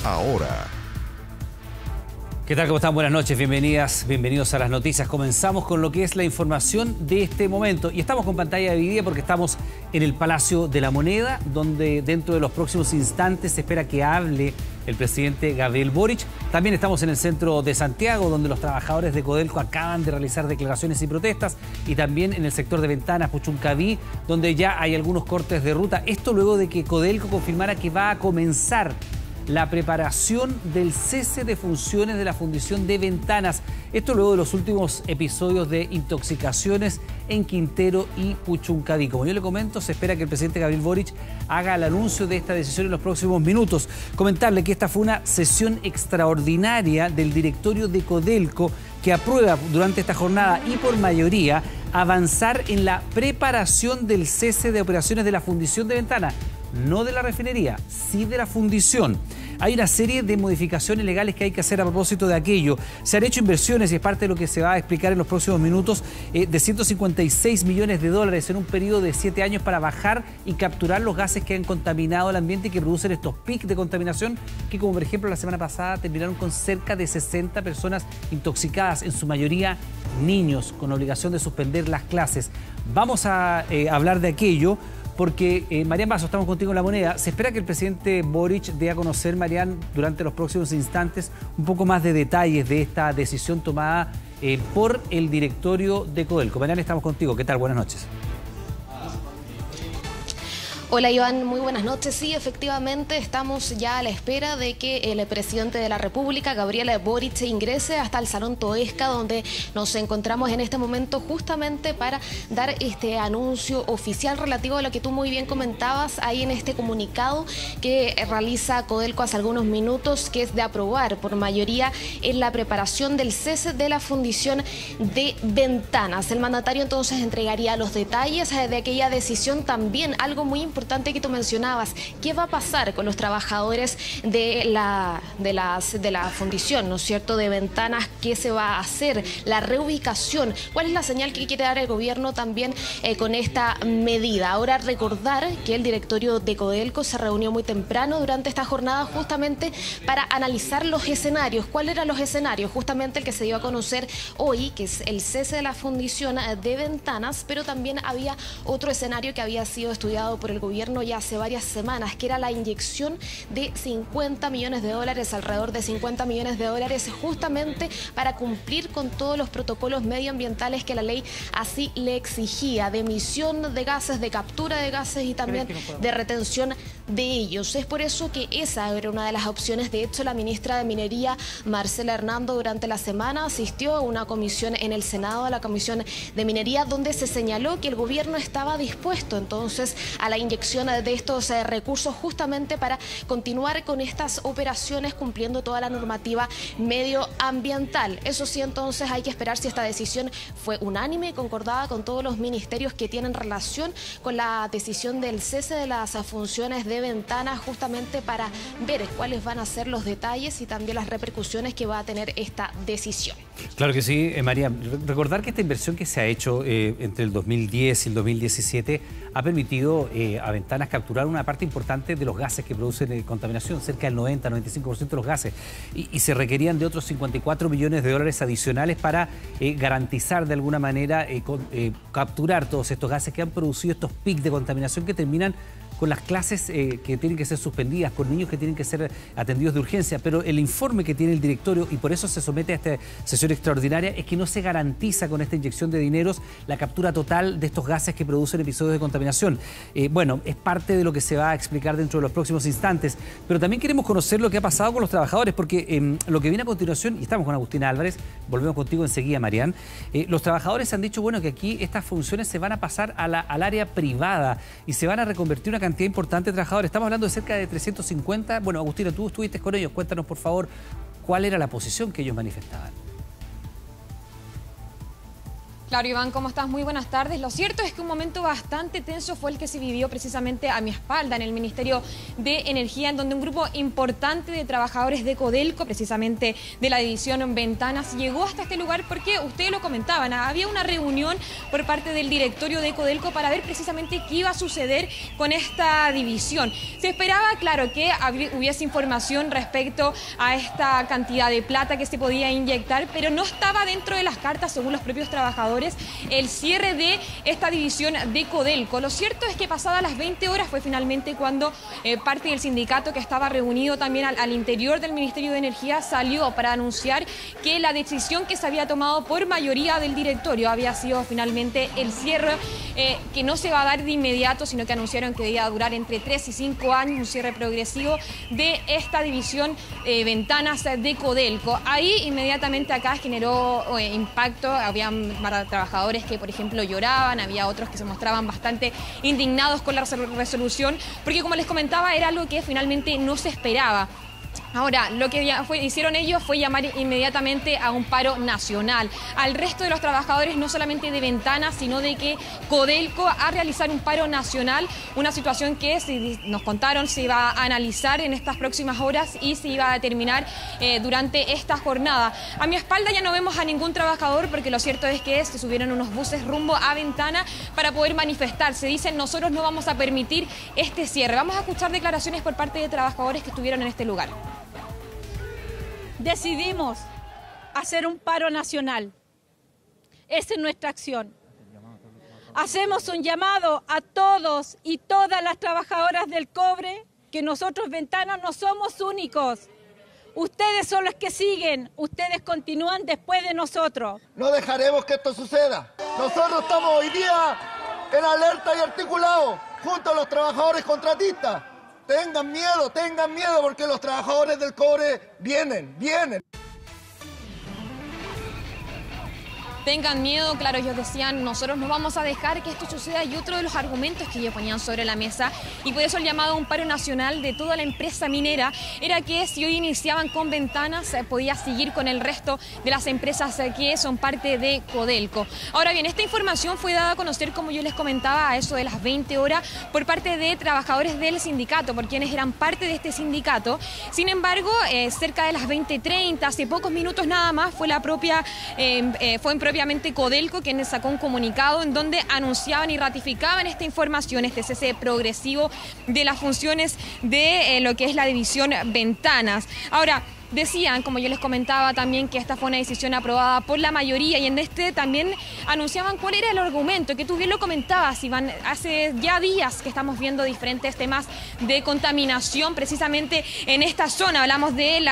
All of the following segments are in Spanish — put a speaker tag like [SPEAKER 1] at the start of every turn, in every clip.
[SPEAKER 1] ahora.
[SPEAKER 2] ¿Qué tal? ¿Cómo están? Buenas noches, bienvenidos a las noticias. Comenzamos con lo que es la información de este momento. Y estamos con pantalla dividida porque estamos en el Palacio de la Moneda, donde dentro de los próximos instantes se espera que hable el presidente Gabriel Boric. También estamos en el centro de Santiago, donde los trabajadores de Codelco acaban de realizar declaraciones y protestas. Y también en el sector de Ventanas, Puchuncaví, donde ya hay algunos cortes de ruta. Esto luego de que Codelco confirmara que va a comenzar la preparación del cese de funciones de la fundición de Ventanas. Esto luego de los últimos episodios de intoxicaciones en Quintero y Puchuncaví. Como yo le comento, se espera que el presidente Gabriel Boric haga el anuncio de esta decisión en los próximos minutos. Comentarle que esta fue una sesión extraordinaria del directorio de Codelco que aprueba durante esta jornada y por mayoría avanzar en la preparación del cese de operaciones de la fundición de Ventanas. No de la refinería, sí de la fundición. Hay una serie de modificaciones legales que hay que hacer a propósito de aquello. Se han hecho inversiones, y es parte de lo que se va a explicar en los próximos minutos, de 156 millones de dólares en un periodo de 7 años para bajar y capturar los gases que han contaminado el ambiente y que producen estos picos de contaminación que, como por ejemplo la semana pasada, terminaron con cerca de 60 personas intoxicadas, en su mayoría niños, con obligación de suspender las clases. Vamos a hablar de aquello porque, Marian Basso, estamos contigo en La Moneda. Se espera que el presidente Boric dé a conocer, Marian, durante los próximos instantes, un poco más de detalles de esta decisión tomada por el directorio de Codelco. Marian, estamos contigo. ¿Qué tal? Buenas noches.
[SPEAKER 3] Hola Iván, muy buenas noches. Sí, efectivamente estamos ya a la espera de que el presidente de la República, Gabriel Boric, ingrese hasta el Salón Toesca, donde nos encontramos en este momento justamente para dar este anuncio oficial relativo a lo que tú muy bien comentabas ahí en este comunicado que realiza Codelco hace algunos minutos, que es de aprobar por mayoría en la preparación del cese de la fundición de Ventanas. El mandatario entonces entregaría los detalles de aquella decisión. También algo muy importante que tú mencionabas, ¿qué va a pasar con los trabajadores de la fundición, ¿no es cierto?, de Ventanas? ¿Qué se va a hacer? La reubicación. ¿Cuál es la señal que quiere dar el gobierno también con esta medida? Ahora, recordar que el directorio de Codelco se reunió muy temprano durante esta jornada justamente para analizar los escenarios. ¿Cuáles eran los escenarios? Justamente el que se dio a conocer hoy, que es el cese de la fundición de Ventanas, pero también había otro escenario que había sido estudiado por el gobierno ya hace varias semanas, que era la inyección de 50 millones de dólares, alrededor de 50 millones de dólares, justamente para cumplir con todos los protocolos medioambientales que la ley así le exigía, de emisión de gases, de captura de gases y también de retención de ellos. Es por eso que esa era una de las opciones. De hecho, la ministra de Minería, Marcela Hernando, durante la semana asistió a una comisión en el Senado, a la Comisión de Minería, donde se señaló que el gobierno estaba dispuesto entonces a la inyección de estos recursos justamente para continuar con estas operaciones cumpliendo toda la normativa medioambiental. Eso sí, entonces hay que esperar si esta decisión fue unánime, concordada con todos los ministerios que tienen relación con la decisión del cese de las funciones de Ventanas, justamente para ver cuáles van a ser los detalles y también las repercusiones que va a tener esta decisión.
[SPEAKER 2] Claro que sí, María. Recordar que esta inversión que se ha hecho entre el 2010 y el 2017 ha permitido a Ventanas capturar una parte importante de los gases que producen contaminación, cerca del 90-95% de los gases, y se requerían de otros 54 millones de dólares adicionales para garantizar de alguna manera capturar todos estos gases que han producido estos picos de contaminación que terminan con las clases que tienen que ser suspendidas, con niños que tienen que ser atendidos de urgencia. Pero el informe que tiene el directorio, y por eso se somete a esta sesión extraordinaria, es que no se garantiza con esta inyección de dineros la captura total de estos gases que producen episodios de contaminación. Bueno, es parte de lo que se va a explicar dentro de los próximos instantes, pero también queremos conocer lo que ha pasado con los trabajadores, porque lo que viene a continuación, y estamos con Agustina Álvarez, volvemos contigo enseguida, Marian, los trabajadores han dicho, bueno, que aquí estas funciones se van a pasar al área privada y se van a reconvertir una cantidad importante de trabajadores. Estamos hablando de cerca de 350. Bueno, Agustina, tú estuviste con ellos. Cuéntanos, por favor, cuál era la posición que ellos manifestaban.
[SPEAKER 1] Claro, Iván, ¿cómo estás? Muy buenas tardes. Lo cierto es que un momento bastante tenso fue el que se vivió precisamente a mi espalda en el Ministerio de Energía, en donde un grupo importante de trabajadores de Codelco, precisamente de la división Ventanas, llegó hasta este lugar porque, ustedes lo comentaban, había una reunión por parte del directorio de Codelco para ver precisamente qué iba a suceder con esta división. Se esperaba, claro, que hubiese información respecto a esta cantidad de plata que se podía inyectar, pero no estaba dentro de las cartas, según los propios trabajadores, el cierre de esta división de Codelco. Lo cierto es que pasadas las 20 horas fue finalmente cuando parte del sindicato, que estaba reunido también al interior del Ministerio de Energía, salió para anunciar que la decisión que se había tomado por mayoría del directorio había sido finalmente el cierre, que no se va a dar de inmediato, sino que anunciaron que debía durar entre 3 y 5 años, un cierre progresivo de esta división Ventanas de Codelco. Ahí inmediatamente acá generó impacto, había trabajadores que, por ejemplo, lloraban, había otros que se mostraban bastante indignados con la resolución, porque, como les comentaba, era algo que finalmente no se esperaba. Ahora, lo que hicieron ellos fue llamar inmediatamente a un paro nacional al resto de los trabajadores, no solamente de Ventanas, sino de que Codelco a realizar un paro nacional, una situación que, si nos contaron, se iba a analizar en estas próximas horas y se iba a determinar durante esta jornada. A mi espalda ya no vemos a ningún trabajador, porque lo cierto es que se subieron unos buses rumbo a Ventana para poder manifestarse. Dicen: nosotros no vamos a permitir este cierre. Vamos a escuchar declaraciones por parte de trabajadores que estuvieron en este lugar.
[SPEAKER 4] Decidimos hacer un paro nacional. Esa es nuestra acción. Hacemos un llamado a todos y todas las trabajadoras del cobre, que nosotros, Ventanas, no somos únicos. Ustedes son los que siguen, ustedes continúan después de nosotros.
[SPEAKER 5] No dejaremos que esto suceda. Nosotros estamos hoy día en alerta y articulados junto a los trabajadores contratistas. Tengan miedo, porque los trabajadores del cobre vienen.
[SPEAKER 1] Tengan miedo, claro, ellos decían: nosotros no vamos a dejar que esto suceda, y otro de los argumentos que ellos ponían sobre la mesa, y por eso el llamado a un paro nacional de toda la empresa minera, era que si hoy iniciaban con Ventanas, podía seguir con el resto de las empresas que son parte de Codelco. Ahora bien, esta información fue dada a conocer, como yo les comentaba, a eso de las 20 horas por parte de trabajadores del sindicato, por quienes eran parte de este sindicato. Sin embargo, cerca de las 20:30, hace pocos minutos nada más, fue propiamente Codelco quien sacó un comunicado en donde anunciaban y ratificaban esta información, este cese progresivo de las funciones de lo que es la división Ventanas. Ahora, decían, como yo les comentaba también, que esta fue una decisión aprobada por la mayoría, y en este también anunciaban cuál era el argumento, que tú bien lo comentabas, Iván. Hace ya días que estamos viendo diferentes temas de contaminación precisamente en esta zona. Hablamos del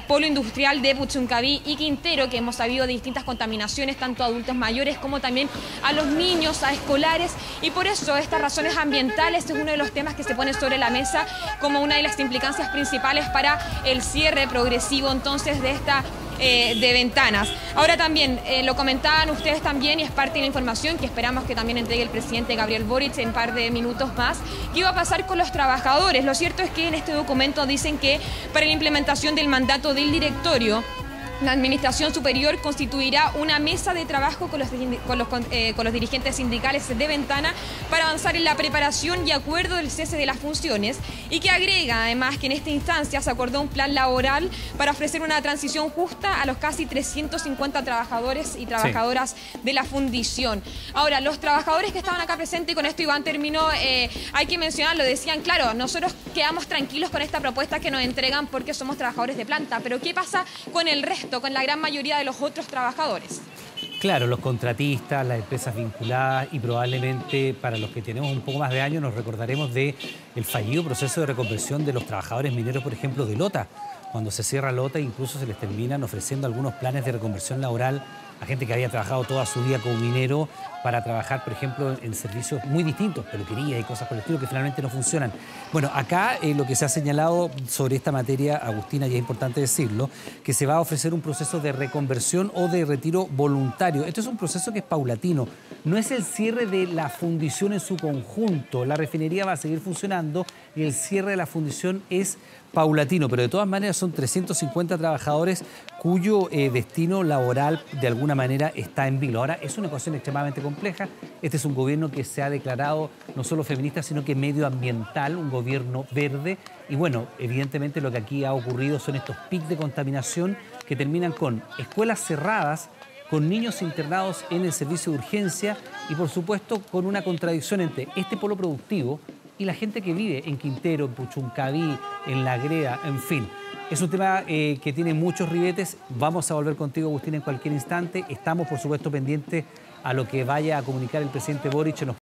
[SPEAKER 1] polo industrial de Puchuncaví y Quintero, que hemos sabido de distintas contaminaciones, tanto a adultos mayores como también a los niños, a escolares, y por eso estas razones ambientales es uno de los temas que se pone sobre la mesa como una de las implicancias principales para el cierre progresivo entonces de esta de Ventanas. Ahora también, lo comentaban ustedes también, y es parte de la información que esperamos que también entregue el presidente Gabriel Boric en un par de minutos más, qué iba a pasar con los trabajadores. Lo cierto es que en este documento dicen que para la implementación del mandato del directorio, la Administración Superior constituirá una mesa de trabajo con los dirigentes sindicales de Ventana para avanzar en la preparación y acuerdo del cese de las funciones, y que agrega además que en esta instancia se acordó un plan laboral para ofrecer una transición justa a los casi 350 trabajadores y trabajadoras de la fundición. Ahora, los trabajadores que estaban acá presentes, y con esto Iván terminó, hay que mencionarlo, decían: claro, nosotros quedamos tranquilos con esta propuesta que nos entregan porque somos trabajadores de planta, pero ¿qué pasa con el resto, con la gran mayoría de los otros trabajadores?
[SPEAKER 2] Claro, los contratistas, las empresas vinculadas, y probablemente para los que tenemos un poco más de años nos recordaremos del fallido proceso de reconversión de los trabajadores mineros, por ejemplo, de Lota. Cuando se cierra Lota, incluso se les terminan ofreciendo algunos planes de reconversión laboral a gente que había trabajado toda su vida como minero para trabajar, por ejemplo, en servicios muy distintos, peluquería y cosas por el estilo, que finalmente no funcionan. Bueno, acá lo que se ha señalado sobre esta materia, Agustina, y es importante decirlo, que se va a ofrecer un proceso de reconversión o de retiro voluntario. Esto es un proceso que es paulatino, no es el cierre de la fundición en su conjunto. La refinería va a seguir funcionando y el cierre de la fundición es paulatino, pero de todas maneras son 350 trabajadores cuyo destino laboral de alguna manera está en vilo. Ahora, es una ecuación extremadamente compleja. Este es un gobierno que se ha declarado no solo feminista, sino que medioambiental, un gobierno verde. Y bueno, evidentemente lo que aquí ha ocurrido son estos picos de contaminación que terminan con escuelas cerradas, con niños internados en el servicio de urgencia y, por supuesto, con una contradicción entre este polo productivo y la gente que vive en Quintero, en Puchuncaví, en La Greda, en fin. Es un tema que tiene muchos ribetes. Vamos a volver contigo, Agustín, en cualquier instante. Estamos, por supuesto, pendientes a lo que vaya a comunicar el presidente Boric en los